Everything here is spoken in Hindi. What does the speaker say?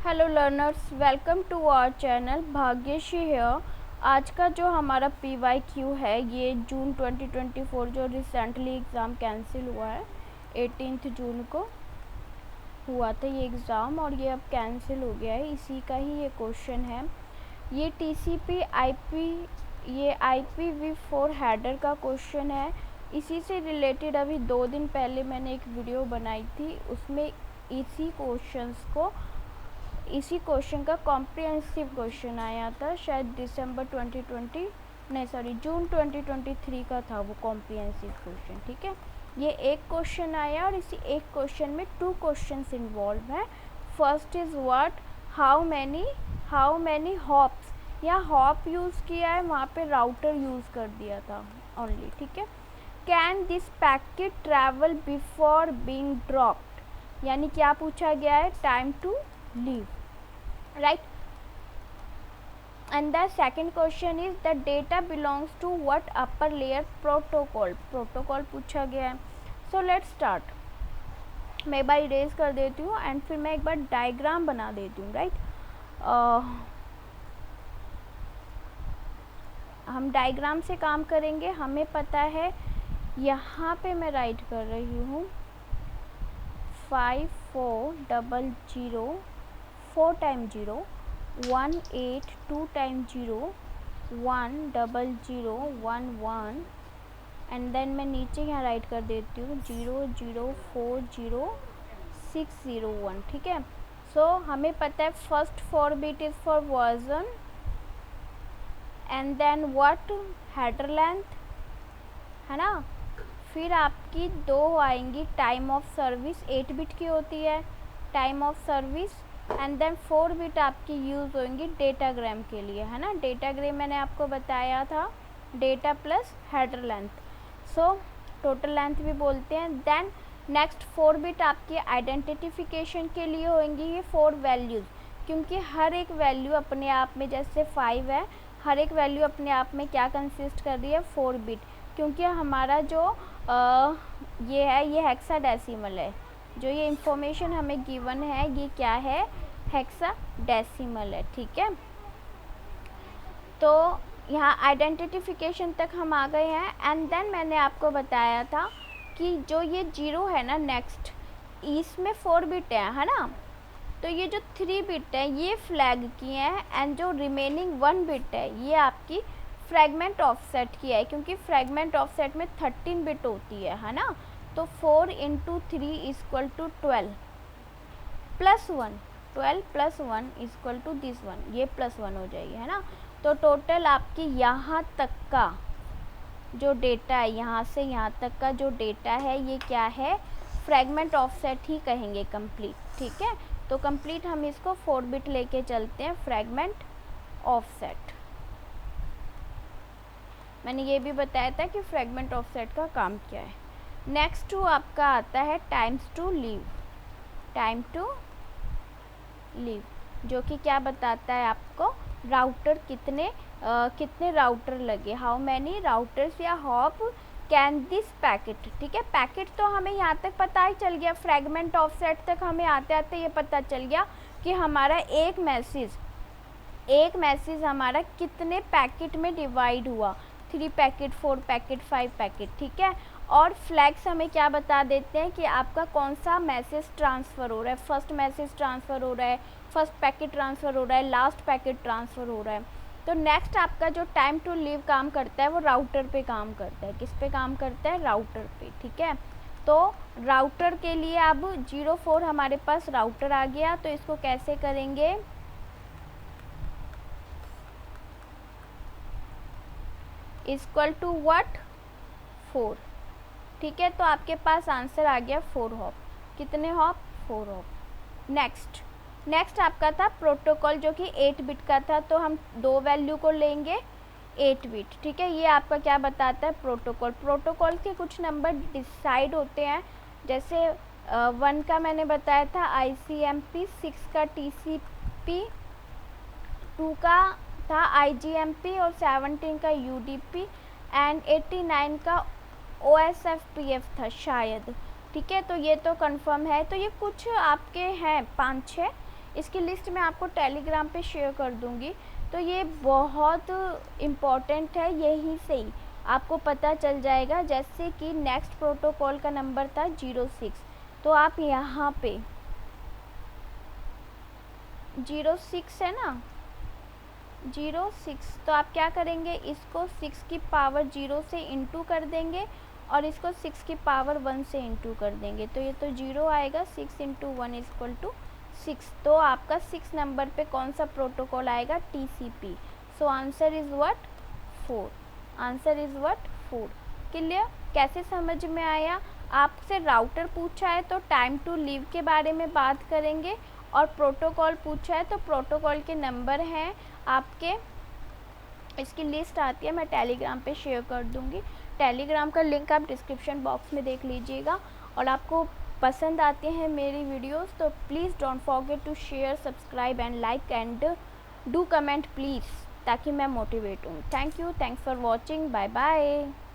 Hello learners, welcome to our channel Bhagyashree here. आज का जो हमारा PYQ है ये जून 2024 जो रिसेंटली एग्ज़ाम कैंसिल हुआ है 18 जून को हुआ था ये एग्ज़ाम और ये अब कैंसिल हो गया है। इसी का ही ये क्वेश्चन है। ये TCP IP ये IPv4 हेडर का क्वेश्चन है। इसी से रिलेटेड अभी 2 दिन पहले मैंने एक वीडियो बनाई थी, उसमें इसी क्वेश्चन का कॉम्प्रिहेंसिव क्वेश्चन आया था। शायद जून 2023 का था वो कॉम्प्रिहेंसिव क्वेश्चन। ठीक है, ये एक क्वेश्चन आया और इसी एक क्वेश्चन में 2 क्वेश्चंस इन्वॉल्व हैं। First is what how many hops, यहाँ हॉप यूज़ किया है, वहाँ पे राउटर यूज़ कर दिया था ओनली। ठीक है, can this packet travel before being dropped, यानी क्या पूछा गया है, time to leave, right? And the second question is the data belongs to what upper layer protocol पूछा गया है। So let's start। मैं बार इरेज कर देती हूँ एंड फिर मैं एक बार डायग्राम बना देती हूँ, राइट? हम डायग्राम से काम करेंगे। हमें पता है यहाँ पे मैं राइट कर रही हूँ 5400 4 टाइम 0 1 8 2 टाइम 0 1 0 0 1 1 एंड देन मैं नीचे यहाँ राइट कर देती हूँ 0 0 4 0 6 0 1। ठीक है, सो हमें पता है first 4 bit is for version and then what header length, है ना। फिर आपकी 2 आएंगी टाइम ऑफ सर्विस, 8 बिट की होती है time of service, and then 4 bit आपकी यूज़ होंगी डेटाग्राम के लिए, है ना। डेटाग्राम मैंने आपको बताया था data plus header length, so total length भी बोलते हैं। देन नेक्स्ट 4 बिट आपकी आइडेंटिफिकेशन के लिए होंगी ये 4 वैल्यूज़, क्योंकि हर एक वैल्यू अपने आप में, जैसे 5 है, हर एक वैल्यू अपने आप में क्या कंसिस्ट कर रही है, 4 बिट, क्योंकि हमारा जो ये है ये हेक्साडेसिमल है। जो ये इंफॉर्मेशन हमें गिवन है ये क्या है, हेक्साडेसिमल है। ठीक है, तो यहाँ आइडेंटिफिकेशन तक हम आ गए हैं। एंड देन मैंने आपको बताया था कि जो ये 0 है ना, नेक्स्ट इसमें 4 बिट है ना, तो ये जो 3 बिट है ये फ्लैग की है एंड जो रिमेनिंग 1 बिट है ये आपकी फ्रैगमेंट ऑफसेट की है, क्योंकि फ्रैगमेंट ऑफसेट में 13 बिट होती है ना। तो 4 × 3 equal to 12 plus 1, 12 plus 1 equal to this 1, ये प्लस 1 हो जाएगी, है ना। तो टोटल आपकी यहाँ तक का जो डेटा है, यहाँ से यहाँ तक का जो डेटा है ये क्या है, फ्रैगमेंट ऑफसेट ही कहेंगे कंप्लीट। ठीक है, तो कंप्लीट हम इसको 4 बिट लेके चलते हैं, फ्रैगमेंट ऑफसेट। मैंने ये भी बताया था कि फ्रैगमेंट ऑफसेट का काम क्या है। नेक्स्ट टू आपका आता है times to leave, time to leave, जो कि क्या बताता है आपको, राउटर कितने राउटर लगे, हाउ मैनी राउटर्स या हॉप कैन दिस पैकेट। ठीक है, पैकेट तो हमें यहाँ तक पता ही चल गया, फ्रैगमेंट ऑफसेट तक हमें आते आते ये पता चल गया कि हमारा एक मैसेज हमारा कितने पैकेट में डिवाइड हुआ, 3 पैकेट 4 पैकेट 5 पैकेट। ठीक है, और फ्लैग्स हमें क्या बता देते हैं कि आपका कौन सा मैसेज ट्रांसफ़र हो रहा है, फर्स्ट मैसेज ट्रांसफ़र हो रहा है, फर्स्ट पैकेट ट्रांसफ़र हो रहा है, लास्ट पैकेट ट्रांसफ़र हो रहा है। तो नेक्स्ट आपका जो टाइम टू लीव काम करता है वो राउटर पे काम करता है। किस पे काम करता है, राउटर पे। ठीक है, तो राउटर के लिए अब 04 हमारे पास राउटर आ गया, तो इसको कैसे करेंगे, इक्वल टू व्हाट, 4। ठीक है, तो आपके पास आंसर आ गया 4 हॉप। कितने हॉप, 4 हॉप। नेक्स्ट आपका था प्रोटोकॉल, जो कि 8 बिट का था, तो हम 2 वैल्यू को लेंगे 8 बिट। ठीक है, ये आपका क्या बताता है, प्रोटोकॉल के कुछ नंबर डिसाइड होते हैं, जैसे 1 का मैंने बताया था ICMP, 6 का TCP, 2 का था IGMP और 17 का UDP एंड 89 का OSFPF था शायद। ठीक है, तो ये तो कंफर्म है। तो ये कुछ आपके हैं 5-6, इसकी लिस्ट मैं आपको टेलीग्राम पे शेयर कर दूँगी। तो ये बहुत इम्पॉर्टेंट है, यहीं से ही आपको पता चल जाएगा। जैसे कि नेक्स्ट प्रोटोकॉल का नंबर था 06, तो आप यहाँ पे 06 है ना, 06, तो आप क्या करेंगे, इसको 6 की पावर 0 से इंटू कर देंगे और इसको 6 की पावर 1 से इंटू कर देंगे, तो ये तो 0 आएगा। 6 इंटू 1 इक्वल टू 6। तो आपका 6 नंबर पे कौन सा प्रोटोकॉल आएगा, TCP। So answer is what, 4। Answer is what, 4। Clear? कैसे समझ में आया? आपसे राउटर पूछा है तो टाइम टू लीव के बारे में बात करेंगे, और प्रोटोकॉल पूछा है तो प्रोटोकॉल के नंबर हैं आपके, इसकी लिस्ट आती है, मैं टेलीग्राम पे शेयर कर दूंगी। टेलीग्राम का लिंक आप डिस्क्रिप्शन बॉक्स में देख लीजिएगा। और आपको पसंद आती हैं मेरी वीडियोस तो please don't forget to share, subscribe and like and do comment please, ताकि मैं मोटिवेट हूँ। Thank you, thanks for watching, bye bye.